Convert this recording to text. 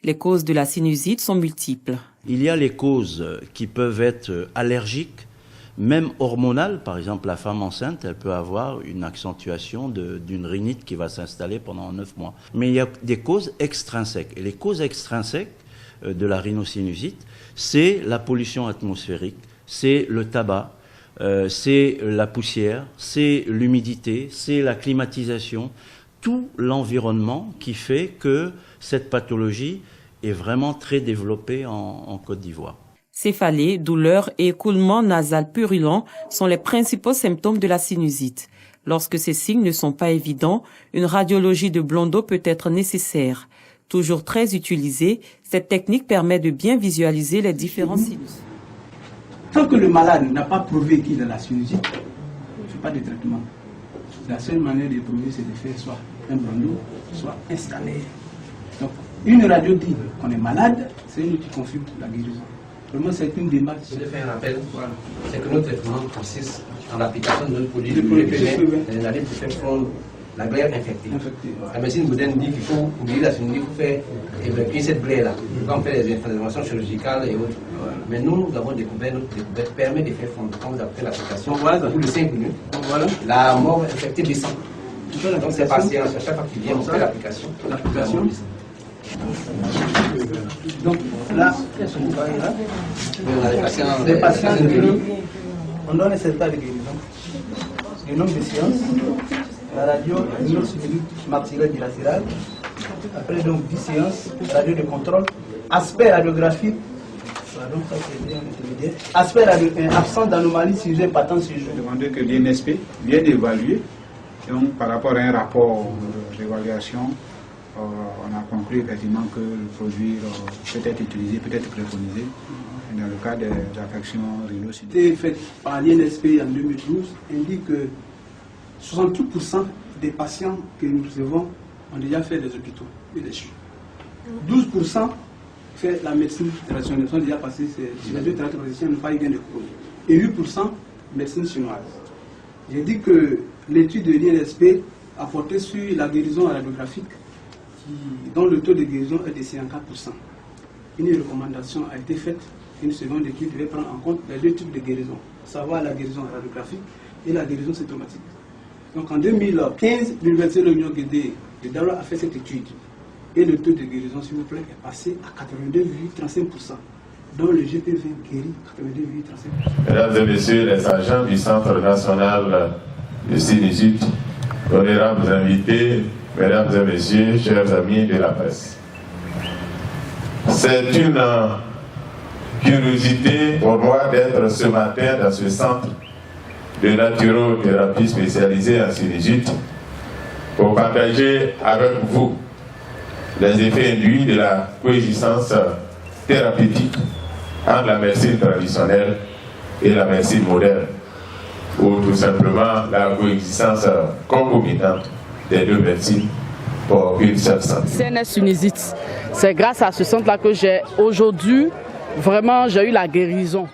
Les causes de la sinusite sont multiples. Il y a les causes qui peuvent être allergiques, même hormonales. Par exemple, la femme enceinte, elle peut avoir une accentuation d'une rhinite qui va s'installer pendant 9 mois. Mais il y a des causes extrinsèques. Et les causes extrinsèques de la rhinosinusite, c'est la pollution atmosphérique, c'est le tabac, c'est la poussière, c'est l'humidité, c'est la climatisation, tout l'environnement qui fait que cette pathologie est vraiment très développée en Côte d'Ivoire. Céphalée, douleurs et écoulement nasal purulent sont les principaux symptômes de la sinusite. Lorsque ces signes ne sont pas évidents, une radiologie de Blondeau peut être nécessaire. Toujours très utilisée, cette technique permet de bien visualiser les différents sinus. Tant que le malade n'a pas prouvé qu'il a la sinusite, il ne fait pas de traitement. La seule manière de prouver, c'est de faire soit un Blondeau, soit un scanner. Donc, une radio dit qu'on est malade, c'est une qui confirme la guérison. Vraiment, c'est une démarche. Je vais faire un rappel. Voilà. C'est que notre traitement consiste en l'application d'un produit qui permet de faire fondre la glaire infectée. La médecine moderne dit qu'il faut oublier la sinusite, il faut faire évacuer cette glaire-là. Quand on fait des interventions chirurgicales et autres. Voilà. Mais nous avons découvert, notre découverte permet de faire fondre, quand vous avez fait l'application, au bout de 5 minutes, la mort infectée descend. Donc c'est passé à chaque fois qu'il vient, on fait l'application. Donc là, les patients guéris, on donne un certificat de guérison, le nombre de séances, la radio maxillaire bilatérale, après donc 10 séances, radio de contrôle, aspect radiographique, aspect absence d'anomalie sinusale patente sur jour. Demander que l'INSP vienne évaluer, donc par rapport à un rapport d'évaluation, on a conclu effectivement que le produit peut être utilisé, peut être préconisé dans le cas des affections rhinosinusiques. Fait par l'INSP en 2012 indique que 68% des patients que nous recevons ont déjà fait des hôpitaux et des chutes. 12% fait la médecine traditionnelle, sont déjà passés les deux traitements traditionnels, n'ont pas eu gain de cause. Et 8% médecine chinoise. J'ai dit que l'étude de l'INSP a porté sur la guérison radiographique, dont le taux de guérison est de 54%. Une recommandation a été faite, une seconde étude devait prendre en compte les deux types de guérison, à savoir la guérison radiographique et la guérison symptomatique. Donc en 2015, l'Université de l'Union Guédé de Douala a fait cette étude et le taux de guérison, s'il vous plaît, est passé à 82,35%, dont le GPV guérit 82,35%. Mesdames et messieurs les agents du Centre national de sinusite, honorables invités, mesdames et messieurs, chers amis de la presse. C'est une curiosité pour moi d'être ce matin dans ce centre de naturothérapie spécialisée en sinusite pour partager avec vous les effets induits de la coexistence thérapeutique entre la médecine traditionnelle et la médecine moderne, ou tout simplement la coexistence concomitante des deux médecines pour une seule santé. CNS Sinusite, c'est grâce à ce centre-là que j'ai aujourd'hui, vraiment, j'ai eu la guérison.